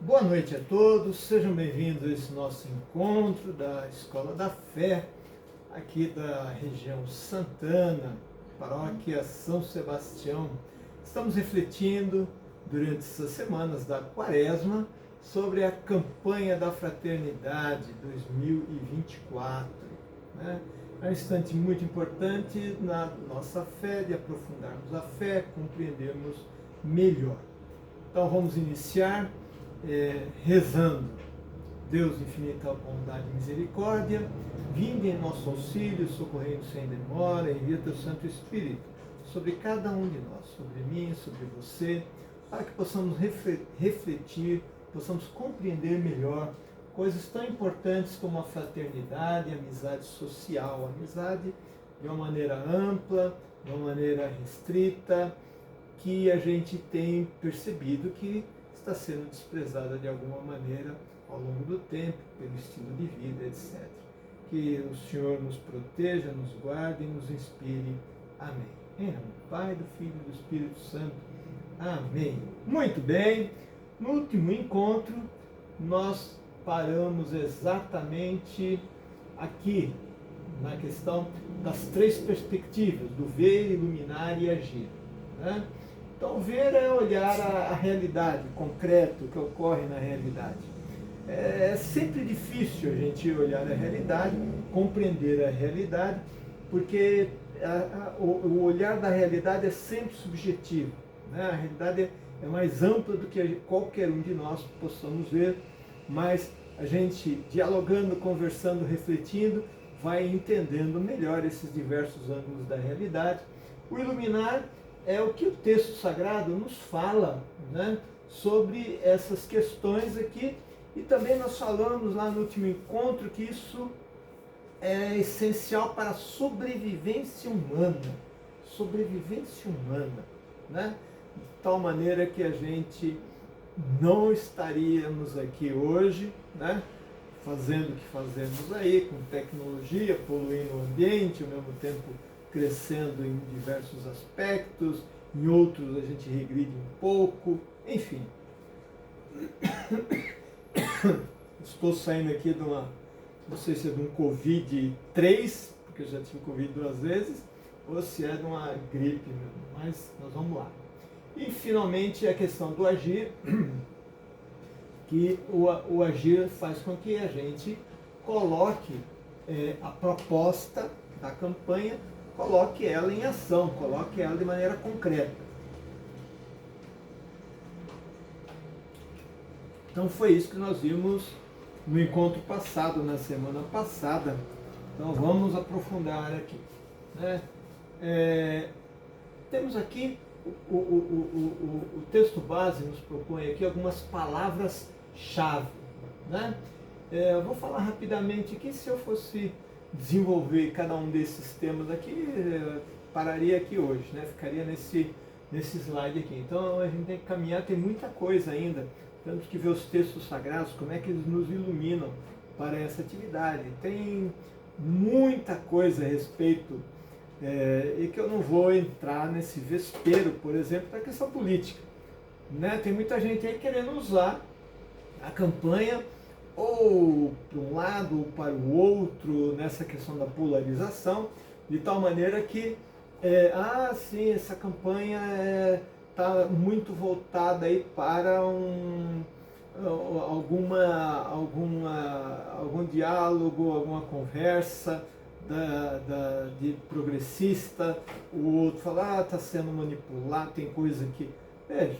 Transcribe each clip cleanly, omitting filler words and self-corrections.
Boa noite a todos, sejam bem-vindos a esse nosso encontro da Escola da Fé, aqui da região Santana, paróquia São Sebastião. Estamos refletindo durante essas semanas da Quaresma sobre a campanha da Fraternidade 2024. Né? É um instante muito importante na nossa fé, de aprofundarmos a fé, compreendermos melhor. Então vamos iniciar rezando. Deus infinita bondade e misericórdia, vinde em nosso auxílio, socorrendo sem demora, envia teu Santo Espírito sobre cada um de nós, sobre mim, sobre você, para que possamos refletir, possamos compreender melhor coisas tão importantes como a fraternidade, a amizade social, a amizade de uma maneira ampla, de uma maneira restrita, que a gente tem percebido que está sendo desprezada de alguma maneira ao longo do tempo, pelo estilo de vida, etc. Que o Senhor nos proteja, nos guarde e nos inspire. Amém. Em nome do Pai, do Filho e do Espírito Santo. Amém. Muito bem, no último encontro nós paramos exatamente aqui, na questão das três perspectivas, do ver, iluminar e agir. Né? Então, ver é olhar a realidade, o concreto, o que ocorre na realidade. É sempre difícil a gente olhar a realidade, compreender a realidade, porque o olhar da realidade é sempre subjetivo. Né? A realidade é mais ampla do que qualquer um de nós possamos ver, mas a gente, dialogando, conversando, refletindo, vai entendendo melhor esses diversos ângulos da realidade. O iluminar é o que o texto sagrado nos fala, né, sobre essas questões aqui, e também nós falamos lá no último encontro que isso é essencial para a sobrevivência humana, né, de tal maneira que a gente não estaríamos aqui hoje, né, fazendo o que fazemos aí, com tecnologia, poluindo o ambiente, ao mesmo tempo crescendo em diversos aspectos, em outros a gente regride um pouco, enfim. Estou saindo aqui de uma, não sei se é de um Covid-3, porque eu já tive Covid 2 vezes, ou se é de uma gripe mesmo, mas nós vamos lá. E finalmente a questão do agir, que o agir faz com que a gente coloque a proposta da campanha, coloque ela em ação, coloque ela de maneira concreta. Então foi isso que nós vimos no encontro passado, na semana passada. Então vamos aprofundar aqui. Né? Temos aqui, o texto base nos propõe aqui algumas palavras-chave. Né? Eu vou falar rapidamente aqui, se eu fosse desenvolver cada um desses temas aqui, pararia aqui hoje, né? Ficaria nesse slide aqui. Então a gente tem que caminhar, tem muita coisa ainda. Temos que ver os textos sagrados, como é que eles nos iluminam para essa atividade. Tem muita coisa a respeito, e que eu não vou entrar nesse vespeiro, por exemplo, da questão política. Né? Tem muita gente aí querendo usar a campanha ou para um lado ou para o outro, nessa questão da polarização, de tal maneira que, sim, essa campanha está muito voltada aí para algum diálogo, alguma conversa de progressista. O outro fala, está sendo manipulado, tem coisa que... Veja,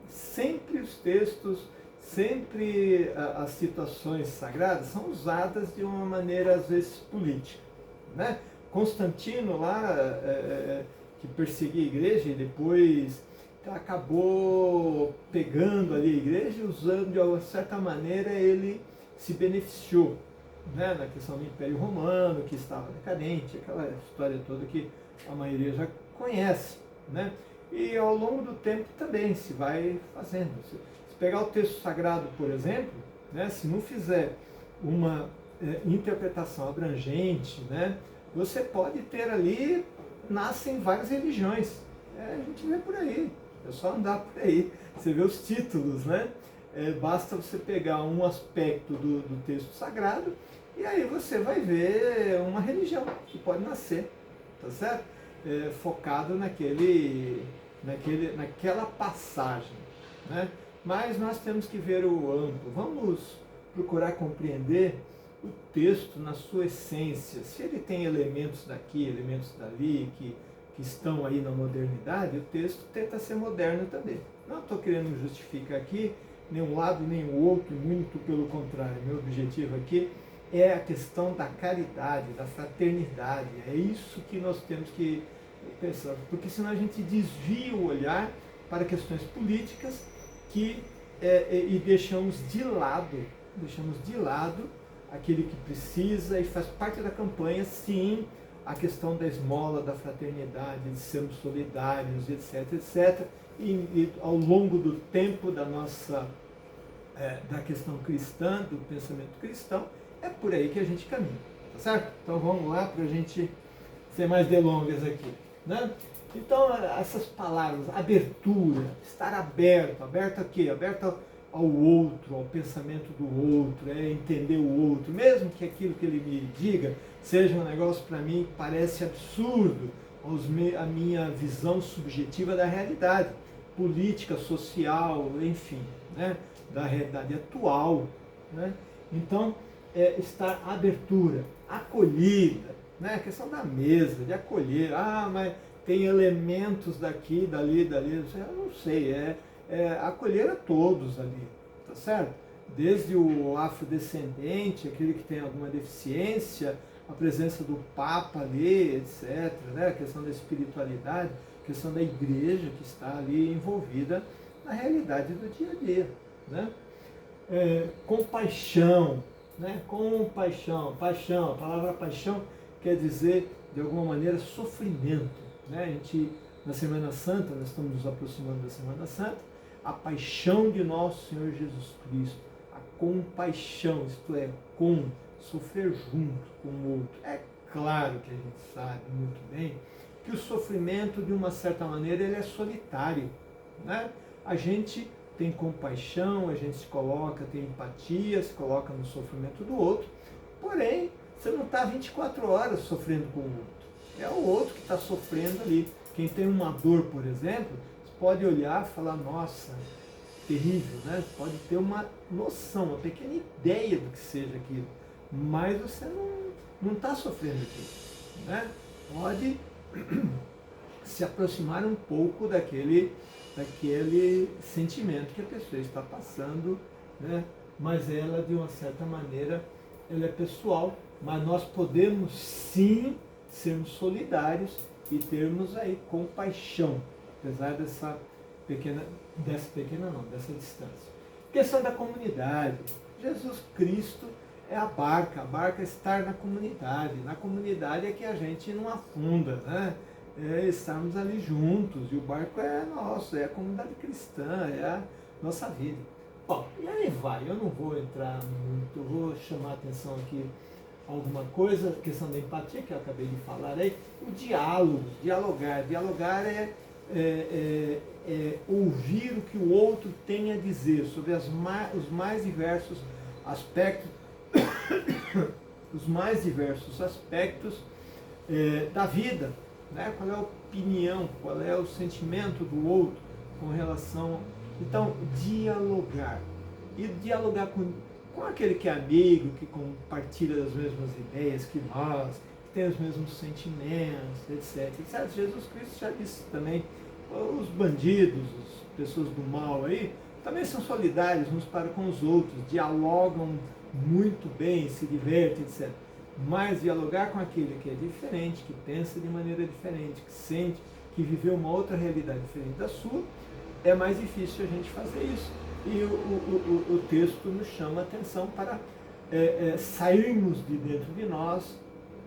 sempre os textos, sempre as situações sagradas são usadas de uma maneira, às vezes, política. Né? Constantino, lá, que perseguia a igreja e depois acabou pegando ali a igreja e usando, de uma certa maneira, ele se beneficiou. Né? Na questão do Império Romano, que estava decadente, aquela história toda que a maioria já conhece. Né? E ao longo do tempo também se vai fazendo. Se pegar o texto sagrado, por exemplo, né, se não fizer uma interpretação abrangente, né, você pode ter ali, nascem várias religiões. A gente vê por aí, é só andar por aí, você vê os títulos, né? basta você pegar um aspecto do texto sagrado e aí você vai ver uma religião que pode nascer, tá certo? Focado naquela passagem, né? Mas nós temos que ver o amplo. Vamos procurar compreender o texto na sua essência. Se ele tem elementos daqui, elementos dali, que estão aí na modernidade, o texto tenta ser moderno também. Não estou querendo justificar aqui nem um lado nem o outro, muito pelo contrário. Meu objetivo aqui é a questão da caridade, da fraternidade. É isso que nós temos que pensar, porque senão a gente desvia o olhar para questões políticas e deixamos de lado aquele que precisa e faz parte da campanha, sim, a questão da esmola, da fraternidade, de sermos solidários, etc, etc. E ao longo do tempo da questão cristã, do pensamento cristão, é por aí que a gente caminha, tá certo? Então vamos lá para a gente ser mais delongas aqui, né? Então essas palavras, abertura, estar aberto a quê? Aberto ao outro, ao pensamento do outro, entender o outro, mesmo que aquilo que ele me diga seja um negócio para mim que parece absurdo, a minha visão subjetiva da realidade, política, social, enfim, né? Da realidade atual, né? Então, estar abertura, acolhida, né? A questão da mesa, de acolher, mas tem elementos daqui, dali, eu não sei, acolher a todos ali, tá certo? Desde o afrodescendente, aquele que tem alguma deficiência, a presença do Papa ali, etc., né? A questão da espiritualidade, a questão da igreja que está ali envolvida na realidade do dia a dia, né? Compaixão, né? Compaixão, paixão, a palavra paixão quer dizer, de alguma maneira, sofrimento, né? A gente, na Semana Santa, nós estamos nos aproximando da Semana Santa, a paixão de nosso Senhor Jesus Cristo, a compaixão, isto é, sofrer junto com o outro. É claro que a gente sabe muito bem que o sofrimento, de uma certa maneira, ele é solitário, né? A gente tem compaixão, a gente se coloca, tem empatia, se coloca no sofrimento do outro, porém, você não está 24 horas sofrendo com o outro. É o outro que está sofrendo ali. Quem tem uma dor, por exemplo, pode olhar e falar, nossa, terrível, né? Pode ter uma noção, uma pequena ideia do que seja aquilo, mas você não está sofrendo aquilo, né? Pode se aproximar um pouco daquele sentimento que a pessoa está passando, né? Mas ela, de uma certa maneira, ela é pessoal, mas nós podemos sim sermos solidários e termos aí compaixão, apesar dessa distância. Questão da comunidade. Jesus Cristo é a barca é estar na comunidade é que a gente não afunda, né? É estarmos ali juntos, e o barco é nosso, é a comunidade cristã, é a nossa vida. Bom, e aí vai, eu não vou entrar muito, vou chamar a atenção aqui alguma coisa, a questão da empatia que eu acabei de falar aí, o diálogo, dialogar é ouvir o que o outro tem a dizer sobre os mais diversos aspectos da vida, né? Qual é a opinião, qual é o sentimento do outro com relação. Então, dialogar. E dialogar com aquele que é amigo, que compartilha as mesmas ideias que nós, que tem os mesmos sentimentos, etc. Jesus Cristo já disse também, os bandidos, as pessoas do mal aí, também são solidários uns para com os outros, dialogam muito bem, se divertem, etc. Mas dialogar com aquele que é diferente, que pensa de maneira diferente, que sente, que viveu uma outra realidade diferente da sua, é mais difícil a gente fazer isso. E o texto nos chama a atenção para sairmos de dentro de nós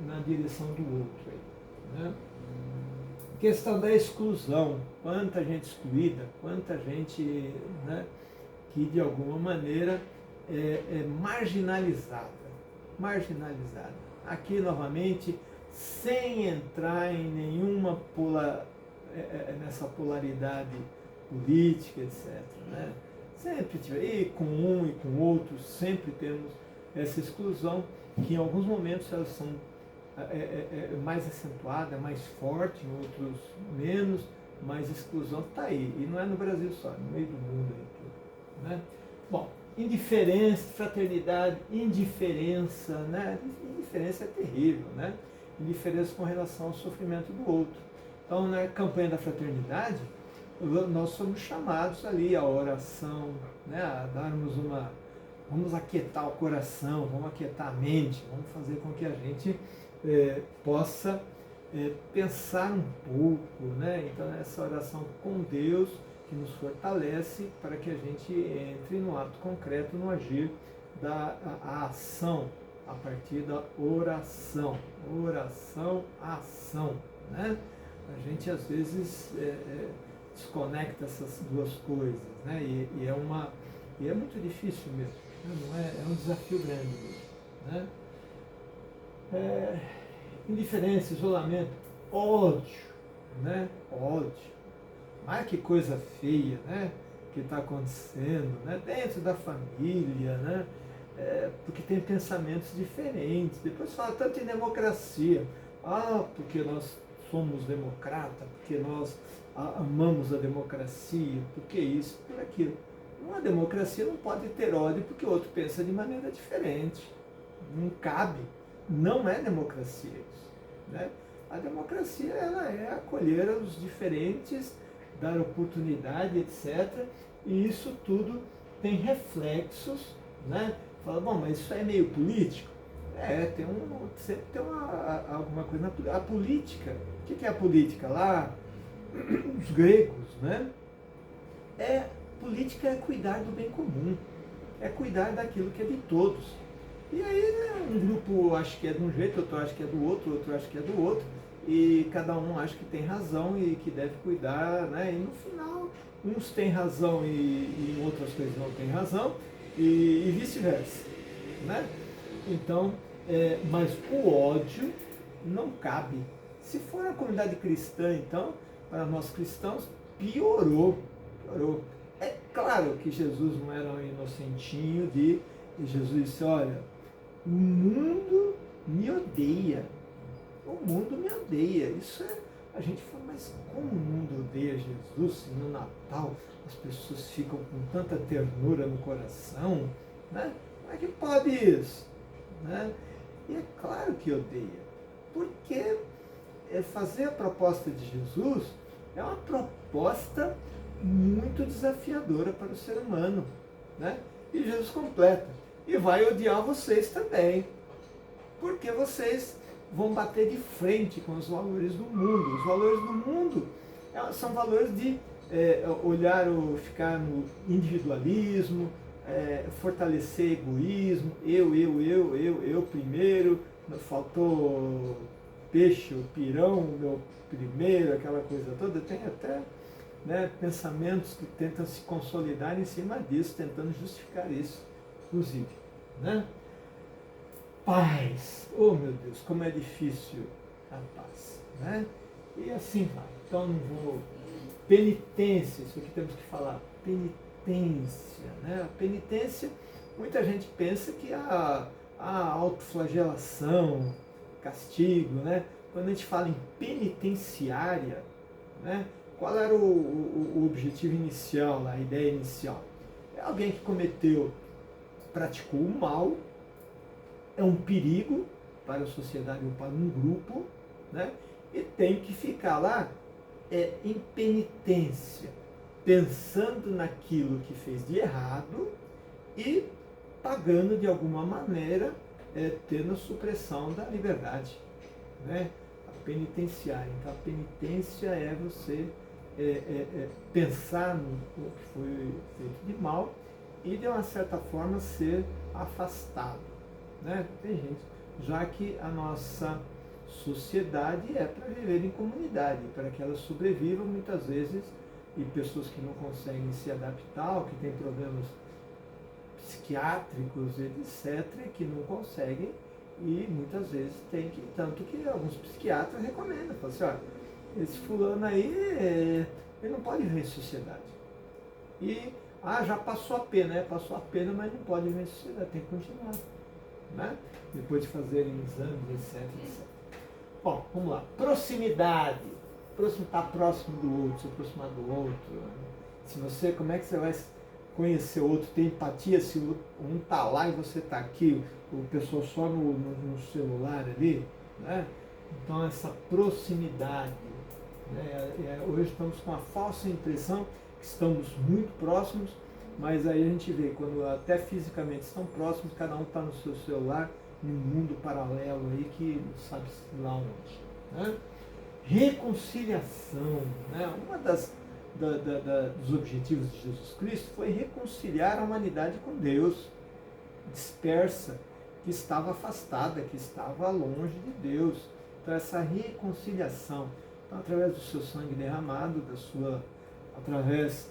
na direção do outro. Né? Questão da exclusão, quanta gente excluída, quanta gente, né, que de alguma maneira é marginalizada. Aqui novamente, sem entrar em nenhuma nessa polaridade política, etc. Né? Sempre tiver. E com um e com outro, sempre temos essa exclusão, que em alguns momentos elas são mais acentuada, mais forte, em outros menos, mas exclusão está aí. E não é no Brasil só, no meio do mundo aí tudo. Né? Bom, indiferença, fraternidade, indiferença, né? Indiferença é terrível, né? Indiferença com relação ao sofrimento do outro. Então, na campanha da fraternidade, nós somos chamados ali à oração, né? A darmos uma... Vamos aquietar o coração, vamos aquietar a mente, vamos fazer com que a gente possa pensar um pouco, né? Então, essa oração com Deus que nos fortalece para que a gente entre no ato concreto, no agir da ação, a partir da oração. Oração, ação, né? A gente às vezes desconecta essas duas coisas, né? E é muito difícil mesmo, né? Não é um desafio grande mesmo, né? Indiferença, isolamento, ódio, né? Ódio. Mas que coisa feia, né? Que está acontecendo, né? Dentro da família, né? Porque tem pensamentos diferentes. Depois fala tanto em democracia. Porque nós somos democrata, porque nós amamos a democracia, porque isso, por aquilo. Uma democracia não pode ter ódio porque o outro pensa de maneira diferente. Não cabe. Não é democracia isso, né? A democracia ela é acolher os diferentes, dar oportunidade, etc. E isso tudo tem reflexos, né? Fala, bom, mas isso é meio político? Sempre tem alguma coisa na política. A política, o que é a política? Lá, os gregos, né? Política é cuidar do bem comum, é cuidar daquilo que é de todos. E aí, né, um grupo acha que é de um jeito, outro acha que é do outro acha que é do outro, e cada um acha que tem razão e que deve cuidar, né? E no final, uns têm razão e em outras coisas não têm razão, e vice-versa, né? Então, mas o ódio não cabe. Se for na comunidade cristã, então, para nós cristãos, piorou. É claro que Jesus não era um inocentinho e Jesus disse, olha, o mundo me odeia. O mundo me odeia. Isso a gente fala, mas como o mundo odeia Jesus se no Natal as pessoas ficam com tanta ternura no coração? Né? Como é que pode isso? Né? E é claro que odeia. Porque fazer a proposta de Jesus é uma proposta muito desafiadora para o ser humano. Né? E Jesus completa. E vai odiar vocês também. Porque vocês vão bater de frente com os valores do mundo. Os valores do mundo são valores de ficar no individualismo, fortalecer egoísmo, eu primeiro, faltou peixe, o pirão, o meu primeiro, aquela coisa toda. Tem até pensamentos que tentam se consolidar em cima disso, tentando justificar isso, inclusive. Né? Paz, oh meu Deus, como é difícil a paz. Né? E assim vai. Então não vou... Penitência, isso aqui temos que falar. Penitência. Né? A penitência, muita gente pensa que a autoflagelação, castigo, né? Quando a gente fala em penitenciária, né? Qual era o objetivo inicial, a ideia inicial? É alguém que praticou o mal, é um perigo para a sociedade ou para um grupo, né? E tem que ficar lá em penitência, pensando naquilo que fez de errado e pagando de alguma maneira, tendo a supressão da liberdade. Né? A penitenciária. Então a penitência é você pensar no que foi feito de mal e de uma certa forma ser afastado. Né? Tem gente, já que a nossa sociedade é para viver em comunidade, para que ela sobreviva muitas vezes, e pessoas que não conseguem se adaptar, ou que têm problemas psiquiátricos, etc., que não conseguem, e muitas vezes tem que, tanto que alguns psiquiatras recomendam, falam assim, olha, esse fulano aí, ele não pode viver em sociedade. E Ah, já passou a pena, passou a pena, mas não pode vencer, tem que continuar. Né? Depois de fazerem exames, etc. Bom, vamos lá. Proximidade. Estar próximo do outro, se aproximar do outro. Se você, como é que você vai conhecer o outro, ter empatia se um está lá e você está aqui, o pessoal só no celular ali, né? Então essa proximidade, né? Hoje estamos com a falsa impressão que estamos muito próximos, mas aí a gente vê, quando até fisicamente estão próximos, cada um está no seu celular, num mundo paralelo aí que não sabe lá onde. Né? Reconciliação, né? Uma dos objetivos de Jesus Cristo foi reconciliar a humanidade com Deus, dispersa, que estava afastada, que estava longe de Deus. Então essa reconciliação, então, através do seu sangue derramado, através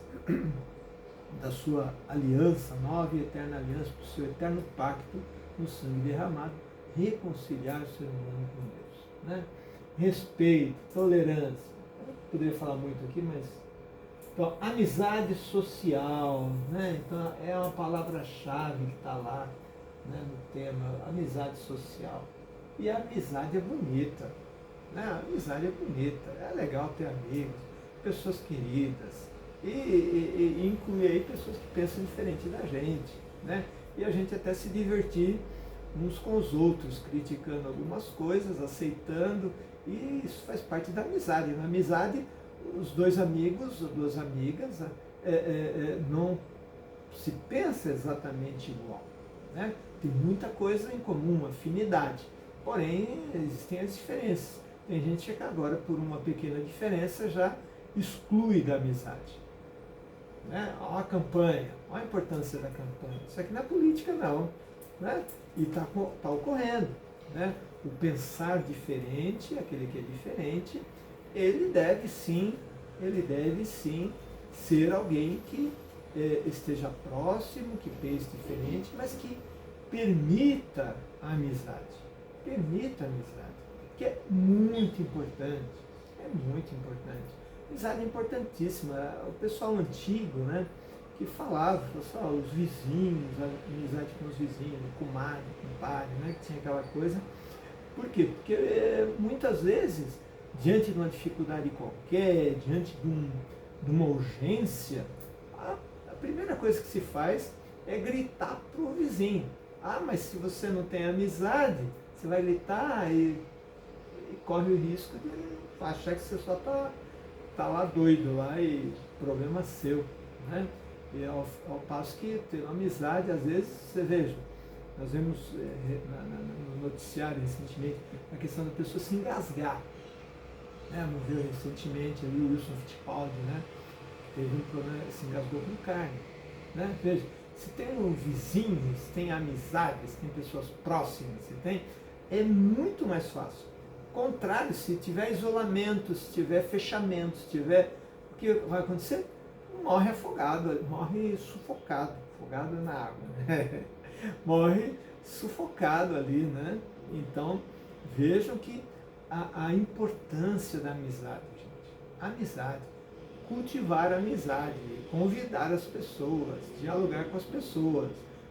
da sua aliança, nova e eterna aliança, do seu eterno pacto, no sangue derramado, reconciliar o ser humano com Deus. Né? Respeito, tolerância. Eu não poderia falar muito aqui, mas... Então, amizade social, né? Então, é uma palavra-chave que está lá, né, no tema, amizade social. E a amizade é bonita. Né? A amizade é bonita. É legal ter amigos, pessoas queridas. E incluir aí pessoas que pensam diferente da gente. Né? E a gente até se divertir uns com os outros, criticando algumas coisas, aceitando, e isso faz parte da amizade. Na amizade, os dois amigos ou duas amigas não se pensa exatamente igual. Né? Tem muita coisa em comum, afinidade, porém existem as diferenças. Tem gente que agora, por uma pequena diferença, já exclui da amizade. Né? Olha a campanha, olha a importância da campanha. Isso aqui na política não. Né? E está ocorrendo. Né? O pensar diferente, aquele que é diferente, ele deve sim ser alguém que esteja próximo, que pense diferente, mas que permita a amizade. Permita a amizade, que é muito importante. É muito importante. Amizade é importantíssima. O pessoal antigo, né, que falava, pessoal, os vizinhos, a amizade com os vizinhos, comadre, compadre, né, que tinha aquela coisa. Por quê? Porque muitas vezes, diante de uma dificuldade qualquer, diante de uma urgência, a primeira coisa que se faz é gritar para o vizinho. Ah, mas se você não tem amizade, você vai gritar e corre o risco de achar que você só está lá doido lá e problema seu. Né? E ao passo que tendo amizade, às vezes, você veja, nós vemos no noticiário recentemente a questão da pessoa se engasgar. Né? Não viu recentemente ali o Wilson Fittipaldi, né? Teve um problema, se engasgou com carne. Né? Veja, se tem um vizinho, se tem amizades, se tem pessoas próximas, é muito mais fácil. Contrário, se tiver isolamento, se tiver fechamento, o que vai acontecer? Morre afogado, morre sufocado, afogado na água. Né? Morre sufocado ali, né? Então, vejam que a importância da amizade, gente. Amizade. Cultivar a amizade, convidar as pessoas, dialogar com as pessoas.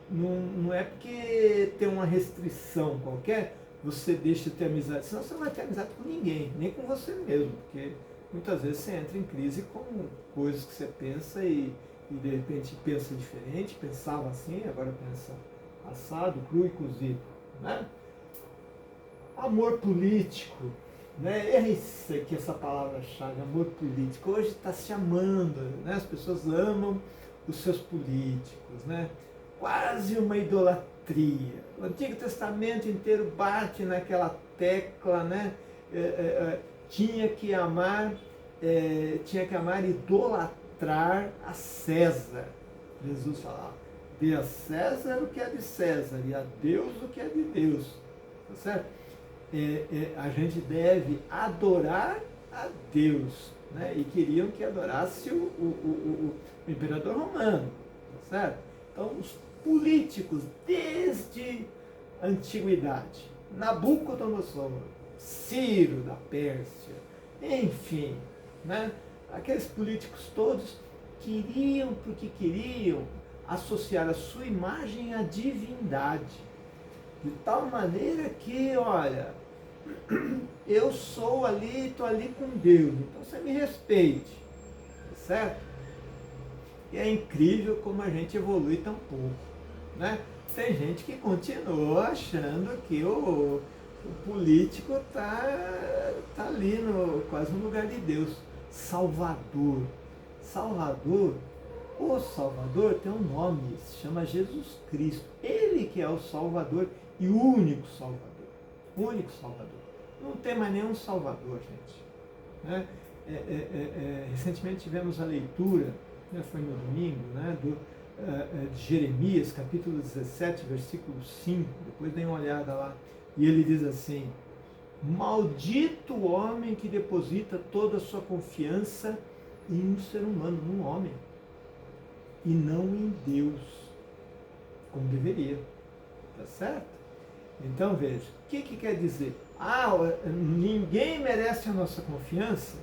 Não é porque tem uma restrição qualquer, você deixa de ter amizade, senão você não vai ter amizade com ninguém, nem com você mesmo, porque muitas vezes você entra em crise com coisas que você pensa e de repente pensa diferente, pensava assim, agora pensa assado, cru e cozido. Né? Amor político, né? É isso aqui, essa palavra-chave, amor político. Hoje está se amando, né? As pessoas amam os seus políticos, né? Quase uma idolatria. O Antigo Testamento inteiro bate naquela tecla, né? Tinha que amar e idolatrar a César. Jesus falava, dê a César o que é de César e a Deus o que é de Deus. Tá certo? A gente deve adorar a Deus, né? E queriam que adorasse o imperador romano, tá certo? Então, os políticos, desde a antiguidade, Nabucodonosor, Ciro da Pérsia, enfim, né? Aqueles políticos todos queriam associar a sua imagem à divindade. De tal maneira que, olha, eu sou ali, estou ali com Deus, então você me respeite, tá certo? E é incrível como a gente evolui tão pouco, né? Tem gente que continua achando que o político está ali quase no lugar de Deus. Salvador. O Salvador tem um nome, se chama Jesus Cristo. Ele que é o Salvador e o único Salvador. O único Salvador. Não tem mais nenhum Salvador, gente. Né? Recentemente tivemos a leitura, né, foi no domingo, né, de Jeremias, capítulo 17, versículo 5. Depois dê uma olhada lá. E ele diz assim: maldito o homem que deposita toda a sua confiança em um ser humano, num homem, e não em Deus, como deveria. Tá certo? Então veja, o que quer dizer? Ninguém merece a nossa confiança?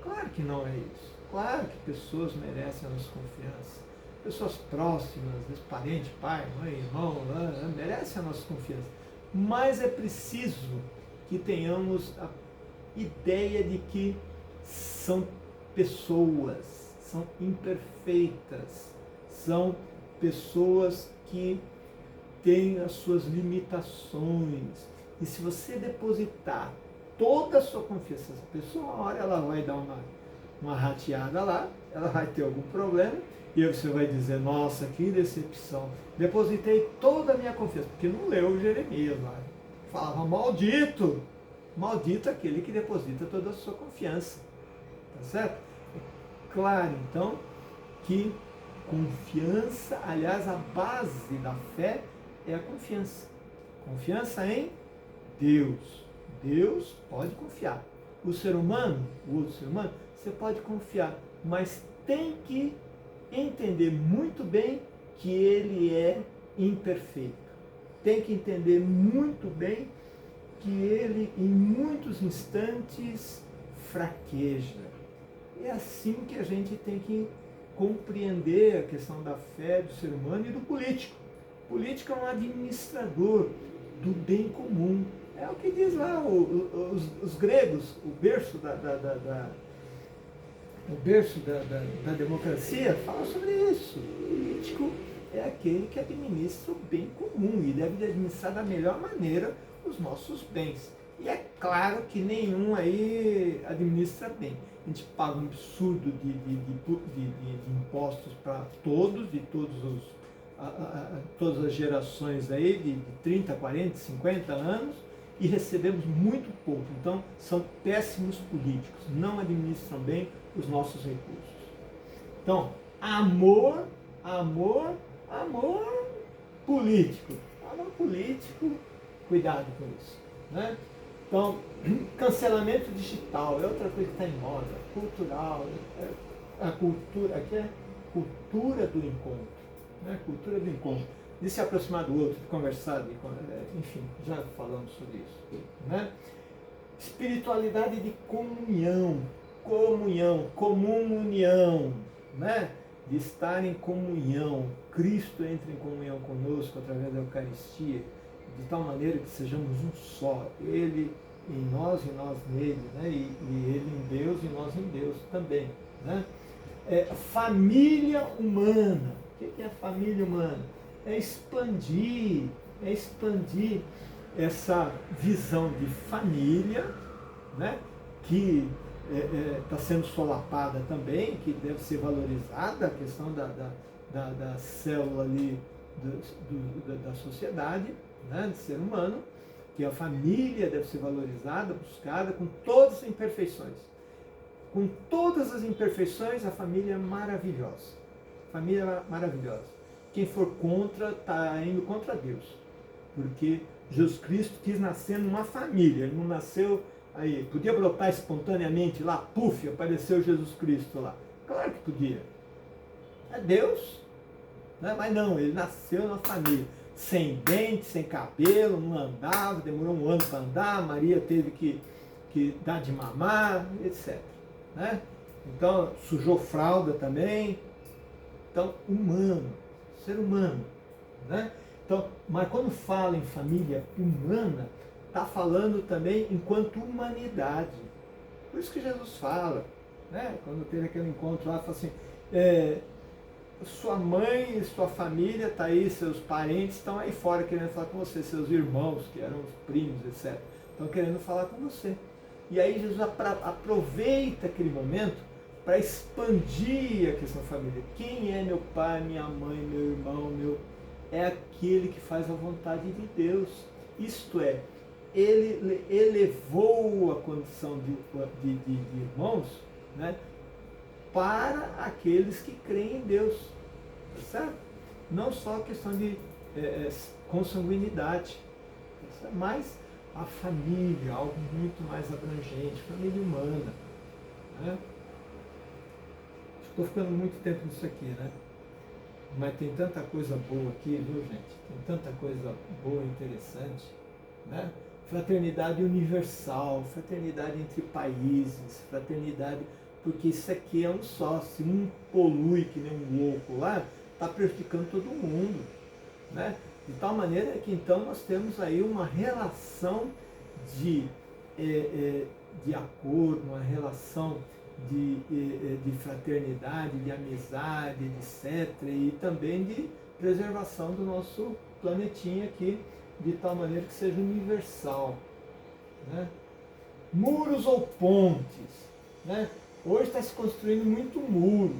Claro que não é isso. Claro que pessoas merecem a nossa confiança. Pessoas próximas, parente, pai, mãe, irmão, merecem a nossa confiança. Mas é preciso que tenhamos a ideia de que são pessoas, são imperfeitas, são pessoas que têm as suas limitações. E se você depositar toda a sua confiança nessa pessoa, uma hora ela vai dar uma rateada lá, ela vai ter algum problema, e aí você vai dizer: nossa, que decepção, depositei toda a minha confiança, porque não leu Jeremias lá. Falava: maldito aquele que deposita toda a sua confiança. Tá certo? É claro, então, que confiança, aliás, a base da fé é a confiança. Confiança em Deus. Deus pode confiar. O outro ser humano, você pode confiar, mas tem que entender muito bem que ele é imperfeito. Tem que entender muito bem que ele, em muitos instantes, fraqueja. É assim que a gente tem que compreender a questão da fé do ser humano e do político. O político é um administrador do bem comum. É o que diz lá os gregos, o berço da democracia fala sobre isso. O político é aquele que administra o bem comum e deve administrar da melhor maneira os nossos bens. E é claro que nenhum aí administra bem. A gente paga um absurdo de impostos para todos, todas as gerações aí, de 30, 40, 50 anos, e recebemos muito pouco. Então, são péssimos políticos, não administram bem os nossos recursos. Então, amor político. Amor político, cuidado com isso. Né? Então, cancelamento digital é outra coisa que está em moda. Cultural, a cultura, aqui é cultura do encontro. Né? Cultura do encontro. De se aproximar do outro, de conversar, enfim, já falamos sobre isso. Né? Espiritualidade de comunhão, comum união, né? De estar em comunhão. Cristo entra em comunhão conosco através da Eucaristia, de tal maneira que sejamos um só. Ele em nós e nós nele, né? E ele em Deus e nós em Deus também. Né? Família humana. O que é a família humana? É expandir essa visão de família, né? Que está sendo solapada também, que deve ser valorizada, a questão da célula ali da sociedade, né? Do ser humano, que a família deve ser valorizada, buscada, com todas as imperfeições. Com todas as imperfeições, a família é maravilhosa. Família maravilhosa. Quem for contra, está indo contra Deus. Porque Jesus Cristo quis nascer numa família, ele não nasceu aí. Podia brotar espontaneamente lá, puf, apareceu Jesus Cristo lá. Claro que podia. É Deus. Né? Mas não, ele nasceu na família. Sem dente, sem cabelo, não andava, demorou um ano para andar, Maria teve que dar de mamar, etc. Né? Então, sujou fralda também, Então, humano, ser humano, né? Então, mas quando fala em família humana, está falando também enquanto humanidade. Por isso que Jesus fala, né? Quando teve aquele encontro lá, fala assim, sua mãe e sua família está aí, seus parentes estão aí fora querendo falar com você, seus irmãos, que eram os primos, etc. Estão querendo falar com você. E aí Jesus aproveita aquele momento para expandir a questão família. Quem é meu pai, minha mãe, meu irmão, é aquele que faz a vontade de Deus. Isto é, ele elevou a condição de irmãos, né, para aqueles que creem em Deus. Tá certo? Não só a questão de consanguinidade, tá, mas a família, algo muito mais abrangente, família humana. Né? Estou ficando muito tempo nisso aqui, né? Mas tem tanta coisa boa aqui, viu, gente? Tem tanta coisa boa e interessante, né? Fraternidade universal, fraternidade entre países, fraternidade, porque isso aqui é um só. Se um polui que nem um louco lá, está prejudicando todo mundo, né? De tal maneira que então nós temos aí uma relação de acordo, uma relação de fraternidade, de amizade, etc. E também de preservação do nosso planetinha aqui, de tal maneira que seja universal. Né? Muros ou pontes. Né? Hoje está se construindo muito muro,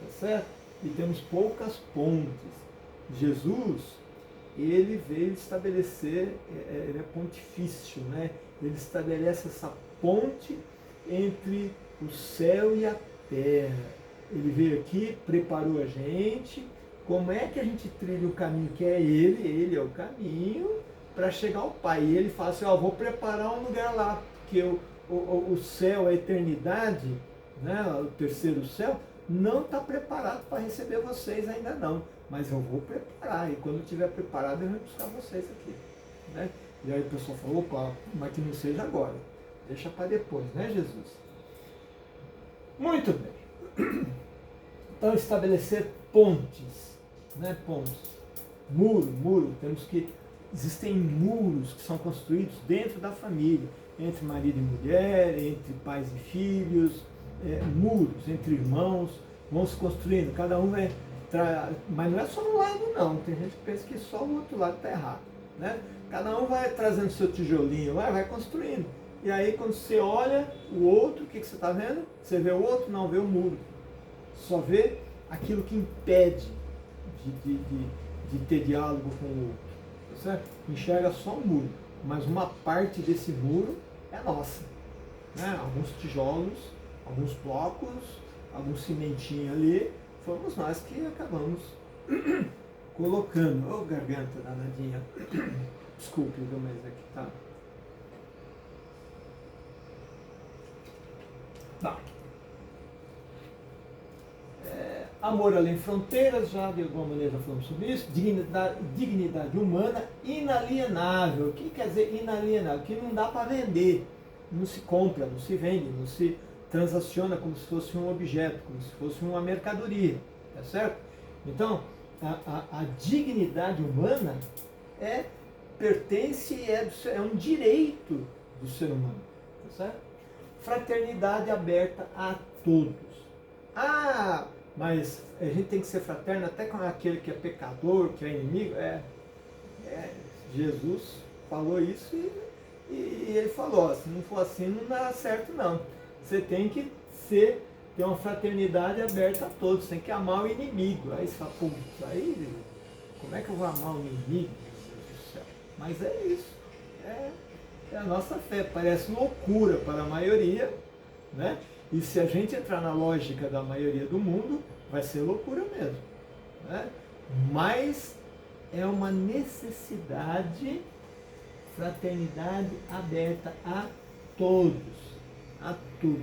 tá certo? E temos poucas pontes. Jesus, ele veio estabelecer, ele é pontifício, né? Ele estabelece essa ponte entre o céu e a terra. Ele veio aqui, preparou a gente. Como é que a gente trilha o caminho que é ele? Ele é o caminho para chegar ao Pai. E ele fala assim, vou preparar um lugar lá, porque o céu, a eternidade, né, o terceiro céu, não está preparado para receber vocês ainda não. Mas eu vou preparar, e quando estiver preparado eu vou buscar vocês aqui. Né? E aí o pessoal falou, opa, mas que não seja agora. Deixa para depois, né, Jesus? Muito bem. Então, estabelecer pontes, né, pontes. Muro, temos que... Existem muros que são construídos dentro da família, entre marido e mulher, entre pais e filhos, muros entre irmãos, vão se construindo, cada um vai... Mas não é só um lado não, tem gente que pensa que só o outro lado está errado. Né? Cada um vai trazendo seu tijolinho, vai construindo. E aí quando você olha o outro, o que você está vendo? Você vê o outro? Não, vê o muro. Só vê aquilo que impede de ter diálogo com o outro. Tá certo? Enxerga só o muro, mas uma parte desse muro é nossa. Né? Alguns tijolos, alguns blocos, algum cimentinho ali, fomos nós que acabamos colocando. Ô, garganta danadinha. Desculpe, viu, mas aqui tá. Tá. Amor além fronteiras, já de alguma maneira já falamos sobre isso. Dignidade humana inalienável. O que quer dizer inalienável? Que não dá para vender. Não se compra, não se vende, não se transaciona como se fosse um objeto, como se fosse uma mercadoria. Tá certo? Então, a dignidade humana pertence e é um direito do ser humano. Tá certo? Fraternidade aberta a todos. Mas a gente tem que ser fraterno até com aquele que é pecador, que é inimigo. Jesus falou isso e ele falou, se não for assim não dá certo não. Você tem que ter uma fraternidade aberta a todos, você tem que amar o inimigo. Aí você fala, putz, aí como é que eu vou amar o inimigo? Meu Deus do céu. Mas é isso. É a nossa fé. Parece loucura para a maioria, né? E se a gente entrar na lógica da maioria do mundo, vai ser loucura mesmo. Né? Mas é uma necessidade, fraternidade aberta a todos. A todos.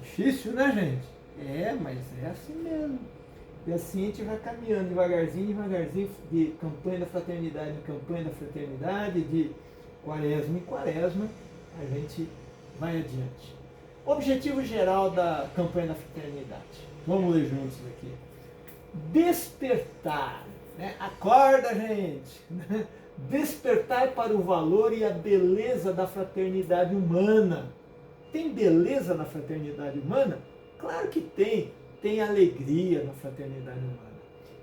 Difícil, né, gente? Mas é assim mesmo. E assim a gente vai caminhando devagarzinho, de campanha da fraternidade em campanha da fraternidade, de quaresma em quaresma, a gente vai adiante. Objetivo geral da campanha da fraternidade. Vamos ler juntos aqui. Despertar, né? Acorda, gente, né? Despertar para o valor e a beleza da fraternidade humana. Tem beleza na fraternidade humana? Claro que tem. Tem alegria na fraternidade humana.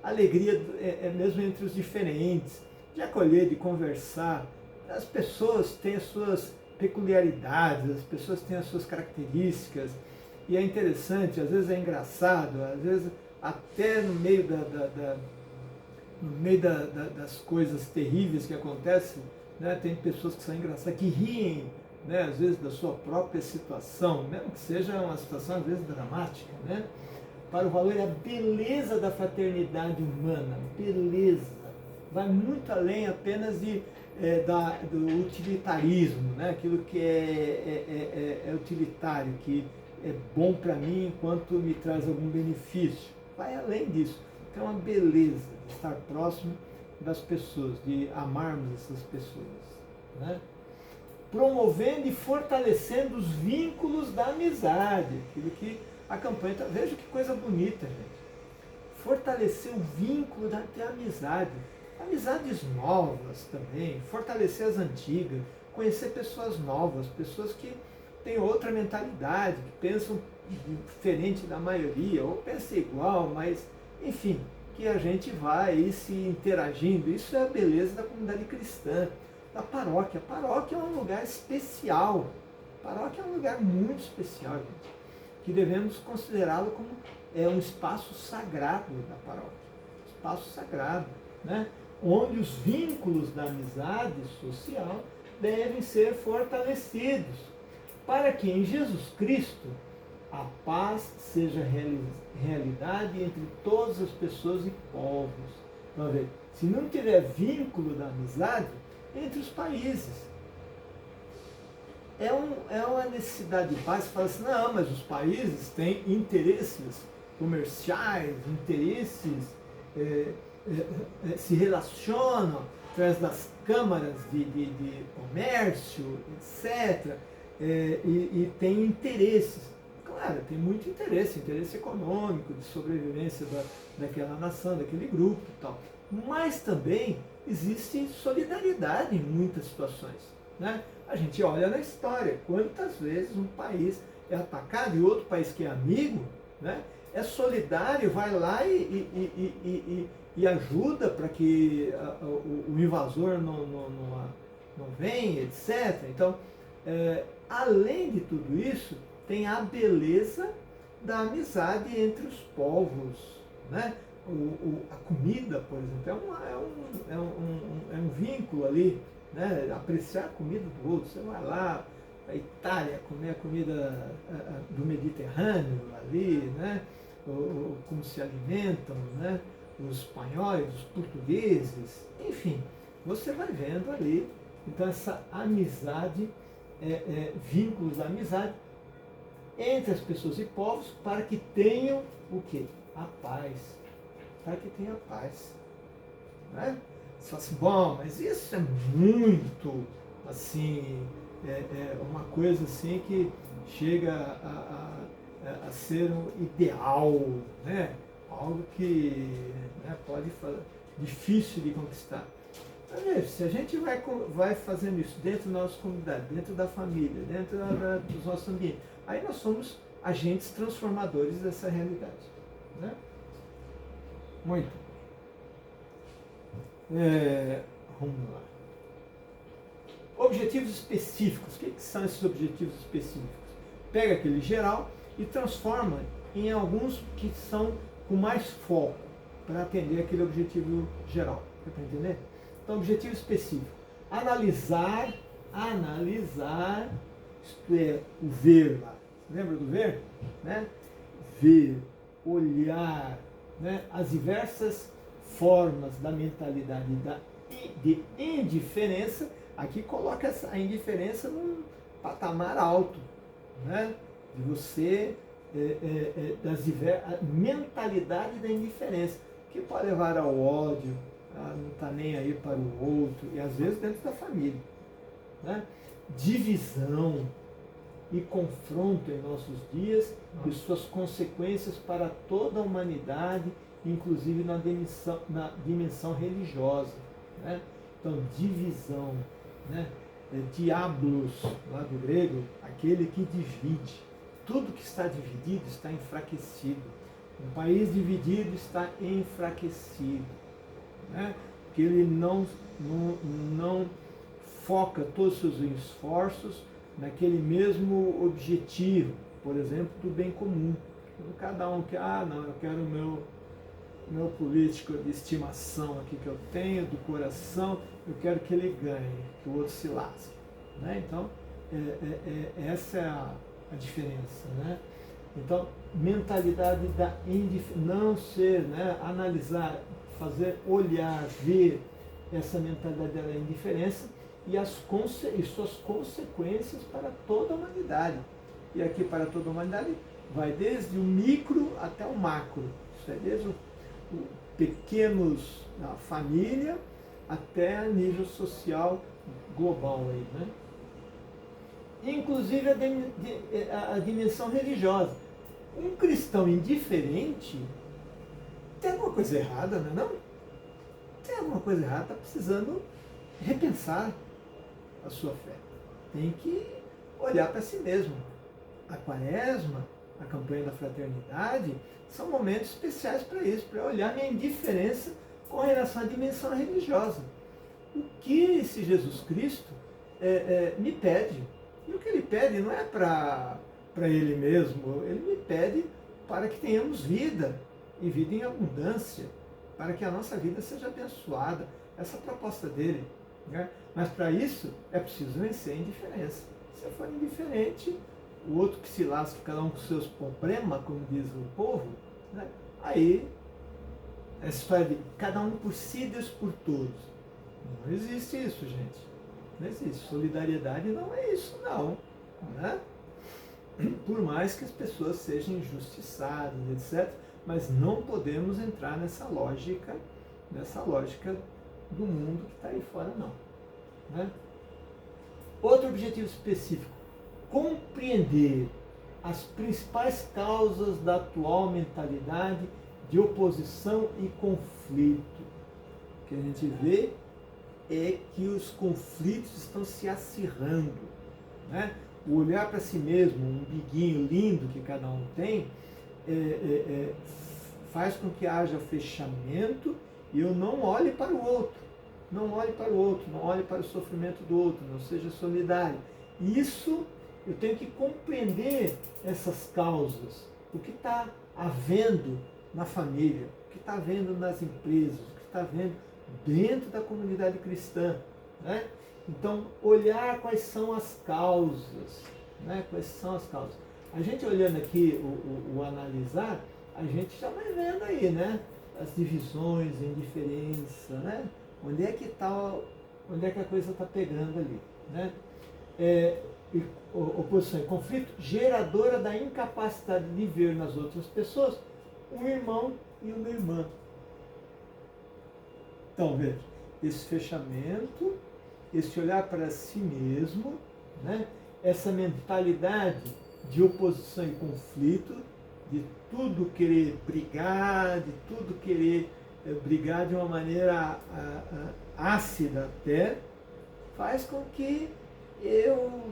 Alegria é mesmo entre os diferentes, de acolher, de conversar. As pessoas têm as suas peculiaridades, as pessoas têm as suas características, e é interessante, às vezes é engraçado, às vezes até no meio das coisas terríveis que acontecem, né, tem pessoas que são engraçadas, que riem, né, às vezes da sua própria situação, mesmo que seja uma situação às vezes dramática, né? Para o valor e a beleza da fraternidade humana, beleza, vai muito além apenas do utilitarismo, né? Aquilo que é utilitário, que é bom para mim enquanto me traz algum benefício. Vai além disso. Então, uma beleza de estar próximo das pessoas, de amarmos essas pessoas, né? Promovendo e fortalecendo os vínculos da amizade, aquilo que a campanha está. Veja que coisa bonita, gente. Fortalecer o vínculo da amizade. Amizades novas também, fortalecer as antigas, conhecer pessoas novas, pessoas que têm outra mentalidade, que pensam diferente da maioria, ou pensam igual, mas, enfim, que a gente vai se interagindo. Isso é a beleza da comunidade cristã, da paróquia. A paróquia é um lugar especial. A paróquia é um lugar muito especial, gente, que devemos considerá-lo como um espaço sagrado da paróquia. Espaço sagrado, né? Onde os vínculos da amizade social devem ser fortalecidos, para que em Jesus Cristo a paz seja realidade entre todas as pessoas e povos. Então, se não tiver vínculo da amizade entre os países, é uma necessidade básica. Fala assim, não, mas os países têm interesses comerciais, interesses, se relacionam através das câmaras de comércio, etc. E tem interesses. Claro, tem muito interesse econômico, de sobrevivência daquela nação, daquele grupo e tal. Mas também existe solidariedade em muitas situações, né? A gente olha na história, quantas vezes um país é atacado e outro país que é amigo, né, é solidário, vai lá e ajuda para que o invasor não venha, etc. Então, além de tudo isso, tem a beleza da amizade entre os povos, né? A comida, por exemplo, é um vínculo ali, né? Apreciar a comida do outro. Você vai lá a Itália comer a comida do Mediterrâneo ali, né? Como se alimentam, né? Os espanhóis, os portugueses, enfim, você vai vendo ali. Então essa amizade, vínculos da amizade entre as pessoas e povos, para que tenham o quê? A paz. Para que tenha paz. Né? Você fala assim, bom, mas isso é muito, assim, uma coisa assim que chega a ser um ideal, né? Algo que, né, pode fazer, difícil de conquistar. Mas, se a gente vai fazendo isso dentro da nossa comunidade, dentro da família, dentro dos nossos ambientes, aí nós somos agentes transformadores dessa realidade. Né? Muito. Vamos lá. Objetivos específicos. O que são esses objetivos específicos? Pega aquele geral e transforma em alguns que são com mais foco para atender aquele objetivo geral. Dá para entender? Então, objetivo específico. Analisar, isto é, o ver lá. Lembra do ver? Né? Ver, olhar, né? As diversas formas da mentalidade de indiferença. Aqui coloca a indiferença num patamar alto, né? De você, a mentalidade da indiferença, que pode levar ao ódio, não está nem aí para o outro, e às vezes dentro da família. Né? Divisão, e confronto em nossos dias e suas consequências para toda a humanidade, inclusive na dimensão religiosa. Né? Então, divisão, né? Diablos, lá do grego, aquele que divide. Tudo que está dividido está enfraquecido. Um país dividido está enfraquecido. Né? Porque ele não foca todos os seus esforços naquele mesmo objetivo, por exemplo, do bem comum. Cada um quer, não, eu quero o meu político de estimação aqui que eu tenho, do coração, eu quero que ele ganhe, que o outro se lasque. Né? Então, essa é a diferença. Né? Então, mentalidade da não ser, né? Analisar, fazer, olhar, ver essa mentalidade da indiferença e suas consequências para toda a humanidade. E aqui para toda a humanidade vai desde o micro até o macro. Isso é desde o pequenos, a família, até a nível social global aí, né? Inclusive a dimensão religiosa. Um cristão indiferente tem alguma coisa errada, não é não? Tem alguma coisa errada, está precisando repensar a sua fé. Tem que olhar para si mesmo. A Quaresma, a campanha da fraternidade, são momentos especiais para isso, para olhar minha indiferença com relação à dimensão religiosa. O que esse Jesus Cristo me pede? E o que ele pede não é para ele mesmo, ele me pede para que tenhamos vida, e vida em abundância, para que a nossa vida seja abençoada. Essa é a proposta dele. Né? Mas para isso é preciso vencer a indiferença. Se eu for indiferente, o outro que se lasca, cada um com seus problemas, como diz o povo, né? Aí essa história de cada um por si, Deus por todos. Não existe isso, gente. Não existe. Solidariedade não é isso, não. Né? Por mais que as pessoas sejam injustiçadas, etc., mas não podemos entrar nessa lógica do mundo que está aí fora, não. Né? Outro objetivo específico: compreender as principais causas da atual mentalidade de oposição e conflito. O que a gente vê é que os conflitos estão se acirrando. Né? O olhar para si mesmo, um biguinho lindo que cada um tem, faz com que haja fechamento e eu não olhe para o outro. Não olhe para o outro, não olhe para o sofrimento do outro, não seja solidário. Isso, eu tenho que compreender essas causas. O que está havendo na família, o que está havendo nas empresas, o que está havendo dentro da comunidade cristã. Né? Então, olhar quais são as causas. Né? Quais são as causas. A gente olhando aqui o analisar, a gente já vai vendo aí, né? As divisões, a indiferença, né? Onde é que a coisa está pegando ali, né? Oposição e conflito, geradora da incapacidade de ver nas outras pessoas um irmão e uma irmã. Então, veja, esse fechamento, esse olhar para si mesmo, né? Essa mentalidade de oposição e conflito, de tudo querer brigar, de tudo querer brigar de uma maneira ácida até, faz com que eu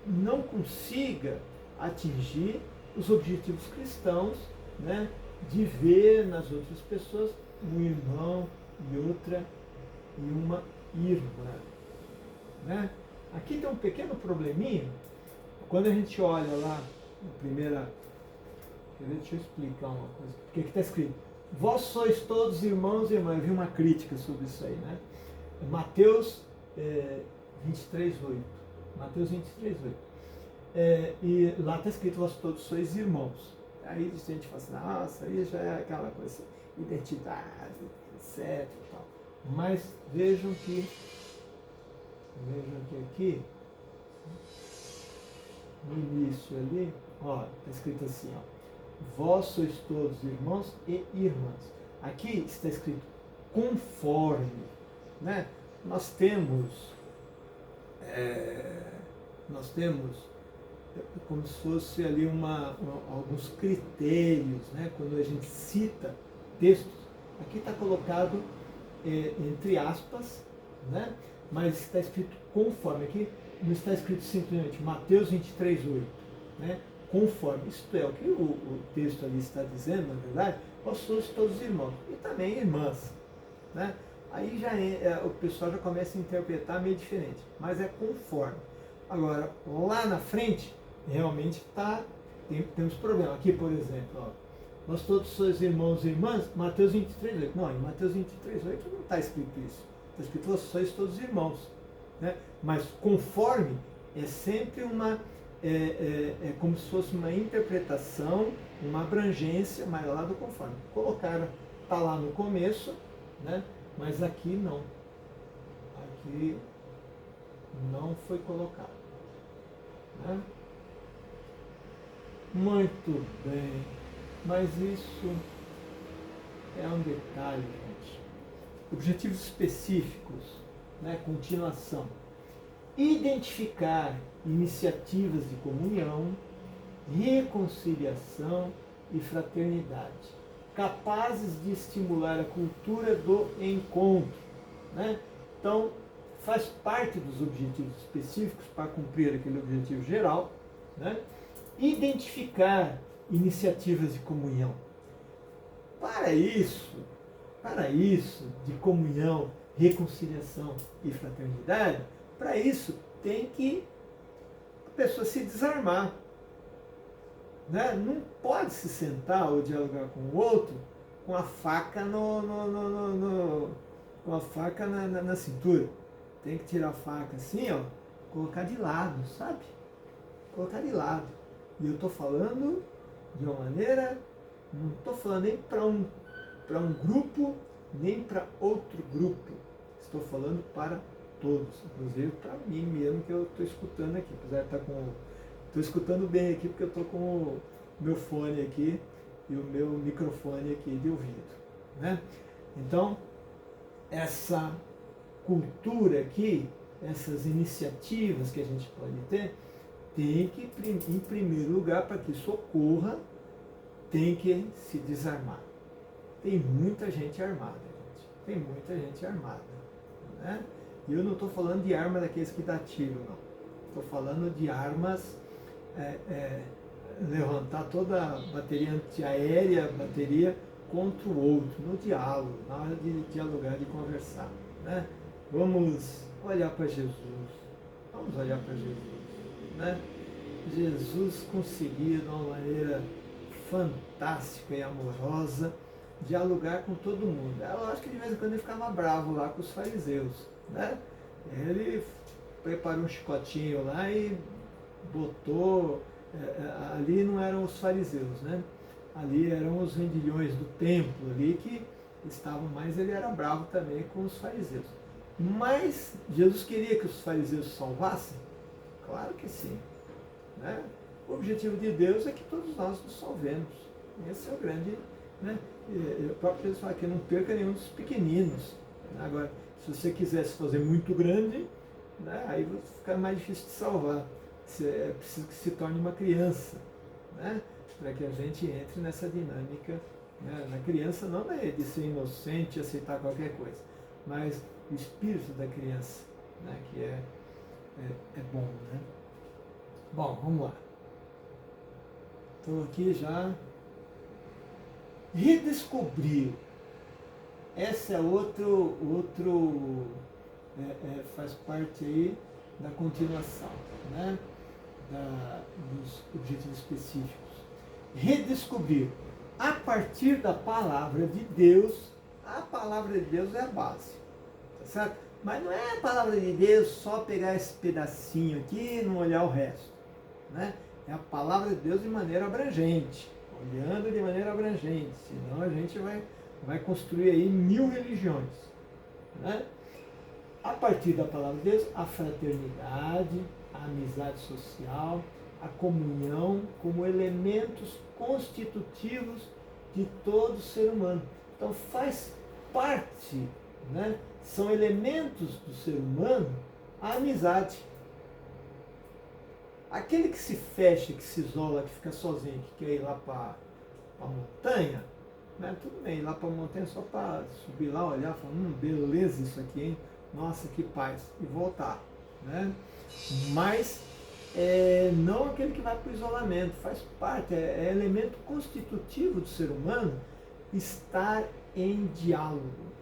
não consiga atingir os objetivos cristãos, né, de ver nas outras pessoas um irmão e uma irmã. Né? Aqui tem um pequeno probleminha, quando a gente olha lá, na primeira... Deixa eu explicar uma coisa. Porque aqui está escrito: vós sois todos irmãos e irmãs. Eu vi uma crítica sobre isso aí, né? Mateus 23:8. Mateus 23:8. E lá está escrito: vós todos sois irmãos. Aí a gente fala assim: nossa, aí já é aquela coisa, identidade, etc. E tal. Mas vejam que aqui, no início ali, ó, está escrito assim, ó: vós sois todos irmãos e irmãs. Aqui está escrito conforme. Né? Nós temos como se fosse ali alguns critérios, né? Quando a gente cita textos, aqui está colocado entre aspas, né? Mas está escrito conforme, aqui não está escrito simplesmente Mateus 23:8, né? Conforme, isto é, o que o texto ali está dizendo, na verdade, nós somos todos irmãos, e também irmãs, né? Aí o pessoal já começa a interpretar meio diferente, mas é conforme. Agora, lá na frente, realmente temos problema. Aqui, por exemplo, ó, nós todos somos irmãos e irmãs, Mateus 23:8. Não, em Mateus 23:8 não está escrito isso. Está escrito, vós sois todos irmãos. Né? Mas conforme é sempre é como se fosse uma interpretação, uma abrangência maior do conforme. Colocaram, está lá no começo, né? Mas aqui não. Aqui não foi colocado. Né? Muito bem. Mas isso é um detalhe, gente. Objetivos específicos, né? Continuação. Identificar iniciativas de comunhão, reconciliação e fraternidade, capazes de estimular a cultura do encontro. Né? Então, faz parte dos objetivos específicos para cumprir aquele objetivo geral, né? Identificar iniciativas de comunhão. Para isso, de comunhão, reconciliação e fraternidade, para isso tem que a pessoa se desarmar. Né? Não pode se sentar ou dialogar com o outro com a faca com a faca na cintura. Tem que tirar a faca assim, ó, colocar de lado, sabe? Colocar de lado. E eu estou falando de uma maneira, não estou falando nem para um grupo, nem para outro grupo. Estou falando para todos, inclusive para mim mesmo que eu estou escutando aqui. Apesar de estar estou escutando bem aqui porque eu estou com o meu fone aqui e o meu microfone aqui de ouvido. Né? Então, essa cultura aqui, essas iniciativas que a gente pode ter, tem que, em primeiro lugar, para que isso ocorra, tem que se desarmar. Tem muita gente armada, gente. Tem muita gente armada. Né? E eu não estou falando de arma daqueles que dá tiro, não. Estou falando de armas, levantar toda a bateria antiaérea, bateria contra o outro, no diálogo, na hora de dialogar, de conversar. Né? Vamos olhar para Jesus. Vamos olhar para Jesus. Né? Jesus conseguia, de uma maneira fantástica e amorosa, dialogar com todo mundo. É lógico que de vez em quando ele ficava bravo lá com os fariseus. Né? Ele preparou um chicotinho lá e botou. Ali não eram os fariseus, né? Ali eram os vendilhões do templo ali que estavam mais, ele era bravo também com os fariseus. Mas Jesus queria que os fariseus salvassem? Claro que sim. Né? O objetivo de Deus é que todos nós nos salvemos. Esse é o grande... Né? O próprio Jesus fala que não perca nenhum dos pequeninos. Agora, se você quisesse fazer muito grande, né, aí vai ficar mais difícil de salvar. É preciso que se torne uma criança, né, para que a gente entre nessa dinâmica. Né, na criança não é de ser inocente e aceitar qualquer coisa, mas o espírito da criança, né, que é bom. Né? Bom, vamos lá. Estou aqui já. Redescobrir. Essa é faz parte aí da continuação, né? Dos objetivos específicos. Redescobrir a partir da palavra de Deus. A palavra de Deus é a base, tá certo? Mas não é a palavra de Deus só pegar esse pedacinho aqui e não olhar o resto, né? É a palavra de Deus de maneira abrangente, olhando de maneira abrangente, senão a gente vai construir aí 1000 religiões, né? A partir da palavra de Deus, a fraternidade, a amizade social, a comunhão como elementos constitutivos de todo ser humano. Então faz parte, né? São elementos do ser humano a amizade. Aquele que se fecha, que se isola, que fica sozinho, que quer ir lá para a montanha, né? Tudo bem, ir lá para a montanha só para subir lá, olhar, falar, beleza isso aqui, hein? Nossa, que paz, e voltar, né? Mas não aquele que vai para o isolamento, faz parte, é elemento constitutivo do ser humano estar em diálogo,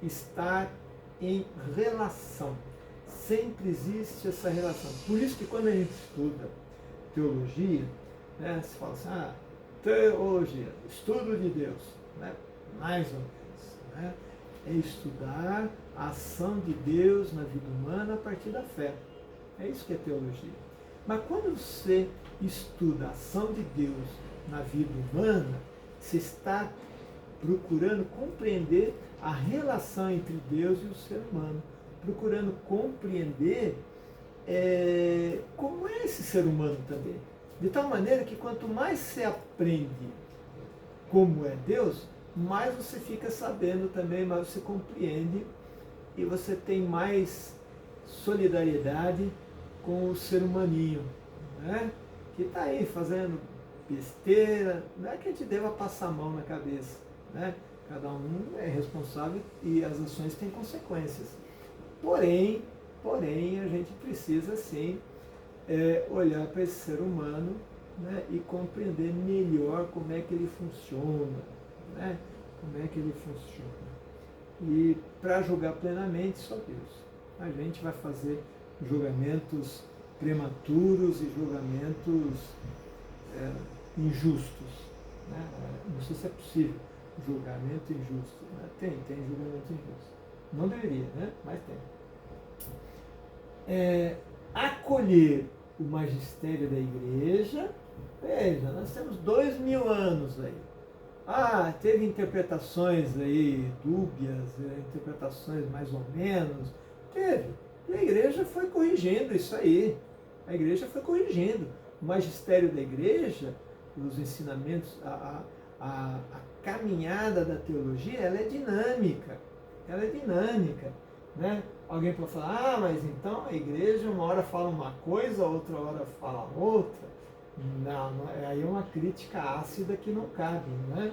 estar em relação. Sempre existe essa relação. Por isso que quando a gente estuda teologia, né, se fala assim, teologia, estudo de Deus, né, mais ou menos, né, é estudar a ação de Deus na vida humana a partir da fé. É isso que é teologia. Mas quando você estuda a ação de Deus na vida humana, você está procurando compreender a relação entre Deus e o ser humano, procurando compreender como é esse ser humano também. De tal maneira que quanto mais você aprende como é Deus, mais você fica sabendo também, mais você compreende e você tem mais solidariedade com o ser humaninho, né? Que está aí fazendo besteira, não é que a gente deva passar a mão na cabeça, né? Cada um é responsável e as ações têm consequências. Porém, a gente precisa sim olhar para esse ser humano, né, e compreender melhor como é que ele funciona, né? Como é que ele funciona. E para julgar plenamente, só Deus. A gente vai fazer julgamentos prematuros e julgamentos injustos, né? Não sei se é possível julgamento injusto, né? Tem julgamento injusto. Não deveria, né? Mas tem. Acolher o magistério da igreja, veja, nós temos 2000 anos aí. Teve interpretações aí dúbias, interpretações mais ou menos, teve. E a igreja foi corrigindo isso aí. A igreja foi corrigindo. O magistério da igreja, os ensinamentos, a caminhada da teologia, ela é dinâmica. Ela é dinâmica, né? Alguém pode falar, mas então a igreja uma hora fala uma coisa, outra hora fala outra. Não, aí é uma crítica ácida que não cabe, né?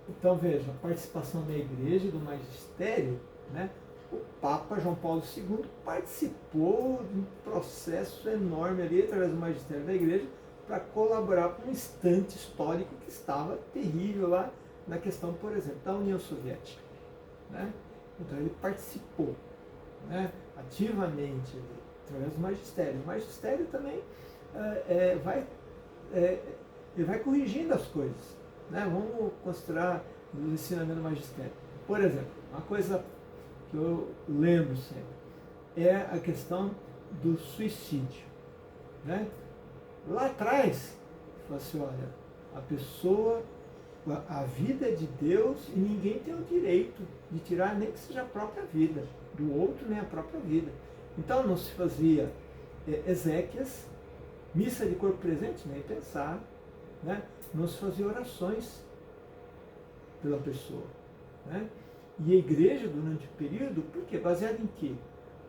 Então veja, a participação da igreja e do magistério, né? O Papa João Paulo II participou de um processo enorme ali, através do magistério da igreja, para colaborar com um instante histórico que estava terrível lá na questão, por exemplo, da União Soviética, né? Então ele participou, né, ativamente através do magistério. O magistério também ele vai corrigindo as coisas, né? Vamos considerar o ensinamento do magistério. Por exemplo, uma coisa que eu lembro sempre é a questão do suicídio, né? Lá atrás, falou assim, olha, a pessoa, a vida é de Deus e ninguém tem o direito de tirar nem que seja a própria vida, do outro nem a própria vida. Então não se fazia exéquias, missa de corpo presente, nem pensar, né? Não se fazia orações pela pessoa, né? E a igreja, durante o período, por quê? Baseado em quê?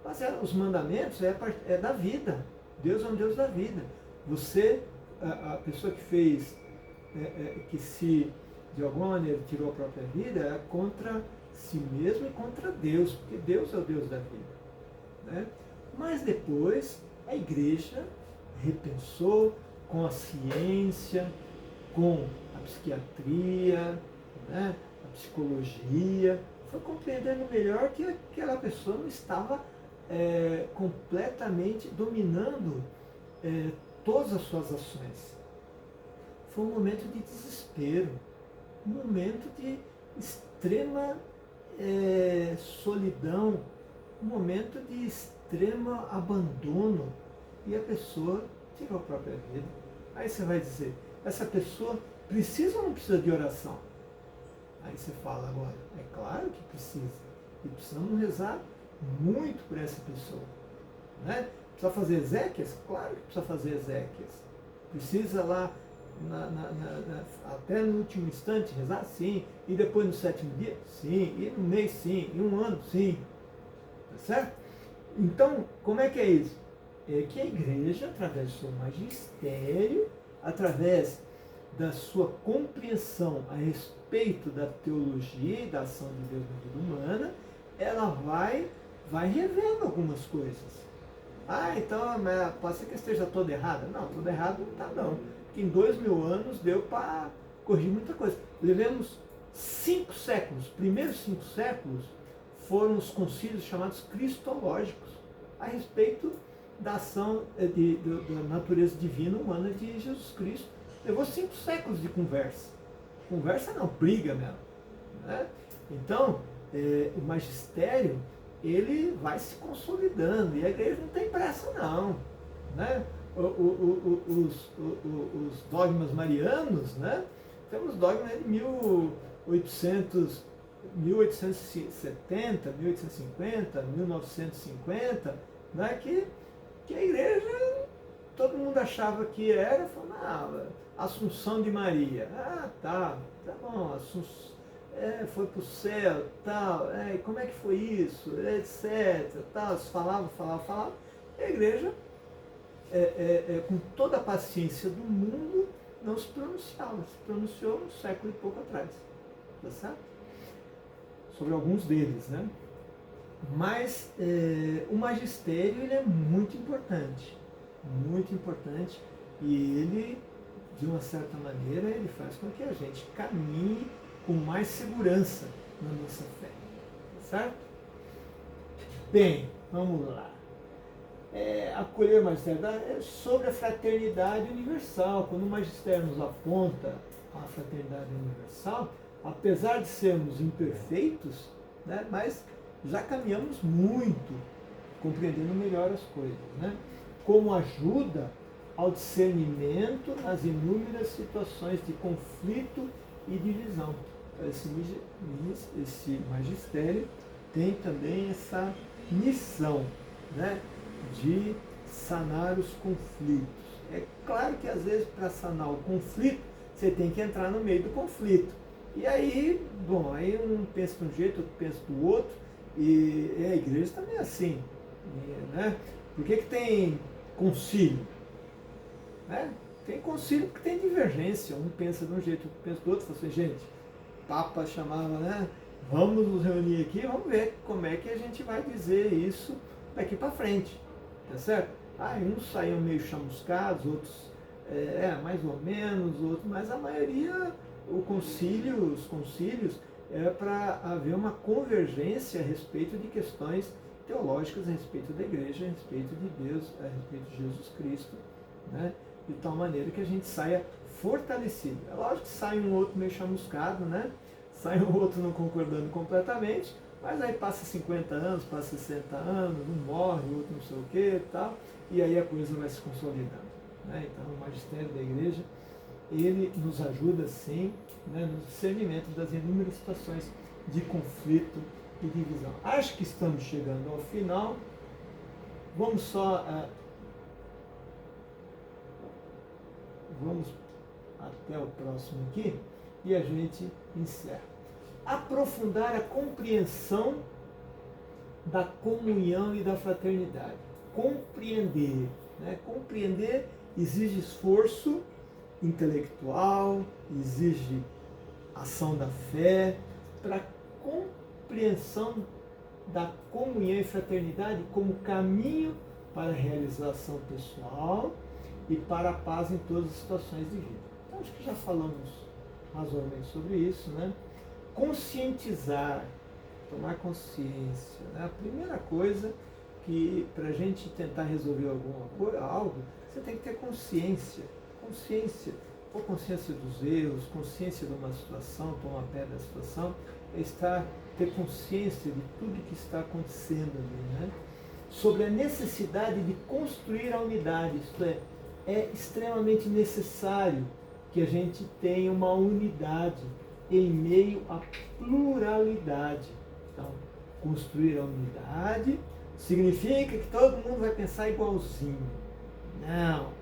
Baseado nos mandamentos, é da vida. Deus é um Deus da vida. Você, a pessoa que fez, que se de alguma maneira tirou a própria vida, é contra si mesmo e contra Deus, porque Deus é o Deus da vida, né? Mas depois a igreja repensou com a ciência, com a psiquiatria, né, a psicologia, foi compreendendo melhor que aquela pessoa não estava completamente dominando todas as suas ações. Foi um momento de desespero, um momento de extrema solidão, um momento de extremo abandono, e a pessoa tirou a própria vida. Aí você vai dizer, essa pessoa precisa ou não precisa de oração? Aí você fala agora, é claro que precisa, e precisamos rezar muito por essa pessoa, né? Precisa fazer exéquias? Claro que precisa fazer exéquias. Precisa lá, até no último instante, rezar? Sim. E depois no 7º dia? Sim. E no mês? Sim. E um ano? Sim. Tá certo? Então, como é que é isso? é que a igreja, através do seu magistério, através da sua compreensão a respeito da teologia e da ação de Deus na vida humana, ela vai revendo algumas coisas. Ah, então pode ser que esteja toda errada. Não, toda errada não está não. Porque em 2000 anos deu para corrigir muita coisa. Levemos 5 séculos. Os primeiros 5 séculos foram os concílios chamados cristológicos, a respeito da ação da natureza divina humana de Jesus Cristo. Levou 5 séculos de conversa. Conversa não, briga mesmo. Né? Então, o magistério, ele vai se consolidando, e a igreja não tem pressa não. Né? Os dogmas marianos, né? Temos dogmas de 1870, 1850, 1950, né? que a igreja, todo mundo achava que era, falava, Assunção de Maria. Ah, tá bom, foi para o céu, tal, como é que foi isso, etc. Tal, falavam. E a igreja, com toda a paciência do mundo, não se pronunciava. Se pronunciou um século e pouco atrás. Tá certo? Sobre alguns deles, né? Mas o magistério, ele é muito importante, e ele, de uma certa maneira, ele faz com que a gente caminhe com mais segurança na nossa fé. Certo? Bem, vamos lá. Acolher o magistério sobre a fraternidade universal. Quando o magistério nos aponta a fraternidade universal, apesar de sermos imperfeitos, né, mas já caminhamos muito, compreendendo melhor as coisas, né? Como ajuda ao discernimento nas inúmeras situações de conflito e divisão. Esse magistério tem também essa missão, né, de sanar os conflitos. É claro que às vezes, para sanar o conflito, você tem que entrar no meio do conflito. E aí, aí um pensa de um jeito, outro pensa do outro, e a igreja também é assim. Né? Por que tem concílio? Né? Tem concílio porque tem divergência. Um pensa de um jeito, outro pensa do outro. Fala assim, gente, o Papa chamava, né? Vamos nos reunir aqui, vamos ver como é que a gente vai dizer isso daqui para frente. Tá certo? Uns saíam meio chamuscados, outros mais ou menos, outros, mas a maioria, os concílios, é para haver uma convergência a respeito de questões teológicas, a respeito da igreja, a respeito de Deus, a respeito de Jesus Cristo, né? De tal maneira que a gente saia fortalecido. É lógico que sai um outro meio chamuscado, né? Sai um outro não concordando completamente, mas aí passa 50 anos, passa 60 anos, um morre, o outro não sei o que e tal, e aí a coisa vai se consolidando. Né? Então o magistério da igreja, ele nos ajuda sim, né, no discernimento das inúmeras situações de conflito e divisão. Acho que estamos chegando ao final. Vamos só vamos até o próximo aqui e a gente encerra. Aprofundar a compreensão da comunhão e da fraternidade. Compreender. Né? Compreender exige esforço intelectual, exige ação da fé, para compreensão da comunhão e fraternidade como caminho para a realização pessoal e para a paz em todas as situações de vida. Então, acho que já falamos razoavelmente sobre isso, né? Conscientizar, tomar consciência. Né? A primeira coisa que, para a gente tentar resolver algo, você tem que ter consciência. Ou consciência dos erros, consciência de uma situação, tomar pé da situação, é ter consciência de tudo que está acontecendo ali, né? Sobre a necessidade de construir a unidade, isto é extremamente necessário que a gente tenha uma unidade em meio à pluralidade. Então, construir a unidade significa que todo mundo vai pensar igualzinho. Não.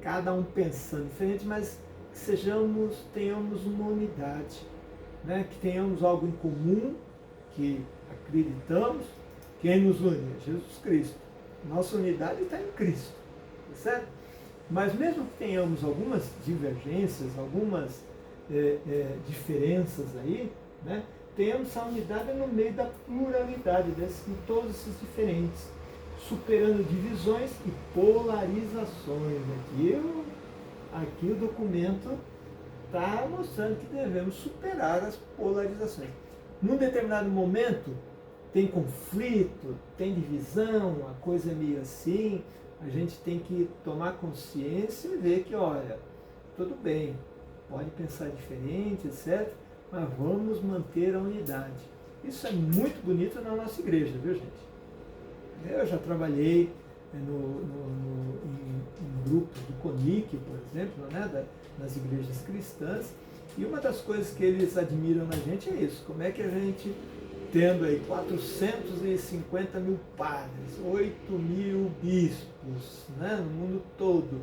Cada um pensando diferente, mas que tenhamos uma unidade, né? Que tenhamos algo em comum, que acreditamos, quem nos une? Jesus Cristo. Nossa unidade está em Cristo, tá certo? Mas mesmo que tenhamos algumas divergências, algumas diferenças aí, né, tenhamos a unidade no meio da pluralidade de todos esses diferentes, superando divisões e polarizações. Aqui o documento está mostrando que devemos superar as polarizações. Num determinado momento, tem conflito, tem divisão, a coisa é meio assim, a gente tem que tomar consciência e ver que, olha, tudo bem, pode pensar diferente, etc., mas vamos manter a unidade. Isso é muito bonito na nossa igreja, viu, gente? Eu já trabalhei em grupos do CONIC, por exemplo, né, nas igrejas cristãs, e uma das coisas que eles admiram na gente é isso, como é que a gente, tendo aí 450 mil padres, 8 mil bispos, né, no mundo todo,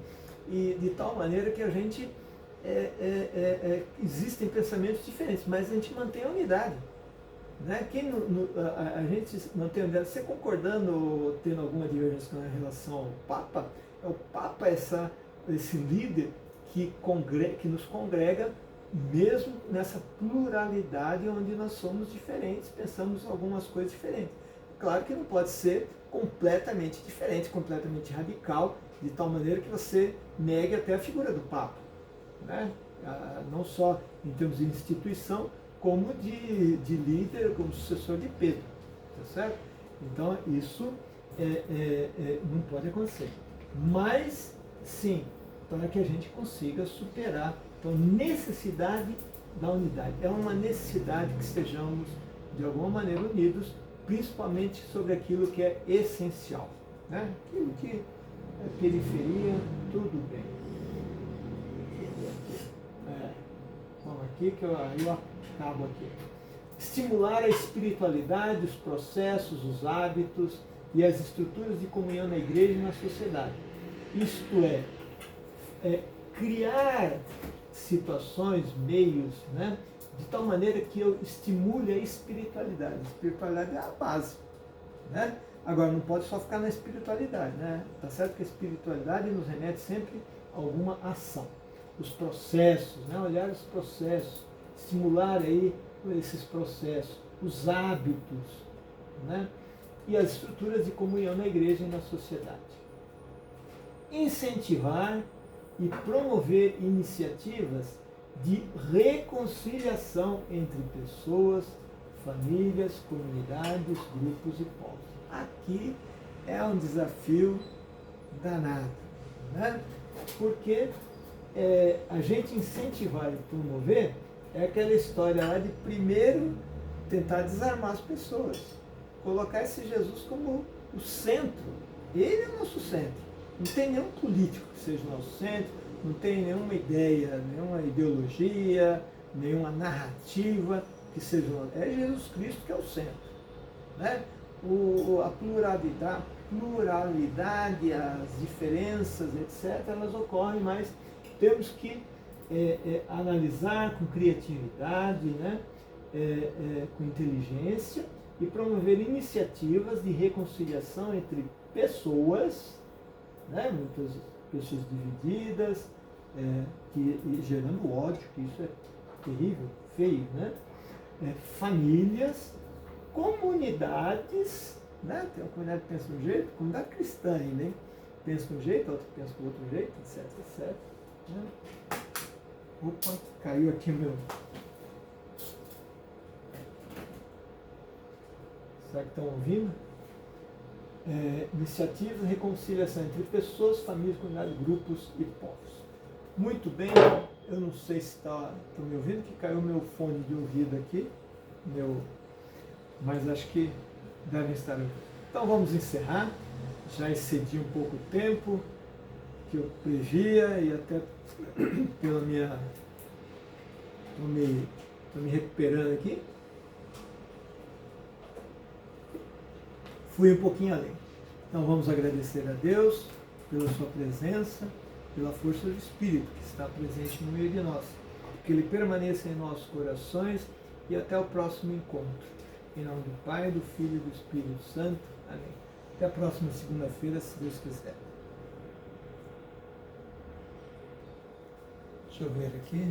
e de tal maneira que a gente existem pensamentos diferentes, mas a gente mantém a unidade. Né? A gente mantém a unidade. Você concordando ou tendo alguma divergência com relação ao Papa, é o Papa esse líder que nos congrega mesmo nessa pluralidade onde nós somos diferentes, pensamos algumas coisas diferentes. Claro que não pode ser completamente diferente, completamente radical, de tal maneira que você negue até a figura do Papa, né? Não só em termos de instituição, como de líder, como sucessor de Pedro, tá certo? Então isso não pode acontecer. Mas, sim, para que a gente consiga superar. Então, necessidade da unidade. É uma necessidade que estejamos, de alguma maneira, unidos, principalmente sobre aquilo que é essencial. Né? Aquilo que é periferia, tudo bem. Vamos aqui, que eu acabo aqui. Estimular a espiritualidade, os processos, os hábitos e as estruturas de comunhão na igreja e na sociedade. Isto é criar situações, meios, né, de tal maneira que eu estimule a espiritualidade. A espiritualidade é a base, né? Agora, não pode só ficar na espiritualidade, né? Tá certo que a espiritualidade nos remete sempre a alguma ação. Os processos, né? Olhar os processos, estimular aí esses processos, os hábitos, né? E as estruturas de comunhão na igreja e na sociedade. Incentivar e promover iniciativas de reconciliação entre pessoas, famílias, comunidades, grupos e povos. Aqui é um desafio danado, né? Porque a gente incentivar e promover é aquela história lá de primeiro tentar desarmar as pessoas, colocar esse Jesus como o centro. Ele é o nosso centro. Não tem nenhum político que seja o nosso centro, não tem nenhuma ideia, nenhuma ideologia, nenhuma narrativa que seja o nosso. É Jesus Cristo que é o centro. Né? A pluralidade, as diferenças, etc., elas ocorrem, mas temos que analisar com criatividade, né? Com inteligência e promover iniciativas de reconciliação entre pessoas, né? Muitas pessoas divididas, gerando ódio, que isso é terrível, feio, né? Famílias, comunidades, né? Tem uma comunidade que pensa de um jeito, comunidade cristã ainda, né? Pensa de um jeito, outra pensa do outro jeito, etc, etc. Né? Opa, caiu aqui meu. Será que estão ouvindo? Iniciativas de reconciliação entre pessoas, famílias, comunidades, grupos e povos. Muito bem, eu não sei se estão me ouvindo, que caiu meu fone de ouvido aqui, mas acho que devem estar ouvindo. Então vamos encerrar, já excedi um pouco o tempo que eu previa e até pela minha... Estou me recuperando aqui. Fui um pouquinho além. Então vamos agradecer a Deus pela sua presença, pela força do Espírito que está presente no meio de nós. Que Ele permaneça em nossos corações e até o próximo encontro. Em nome do Pai, do Filho e do Espírito Santo. Amém. Até a próxima segunda-feira, se Deus quiser. Deixa eu ver aqui.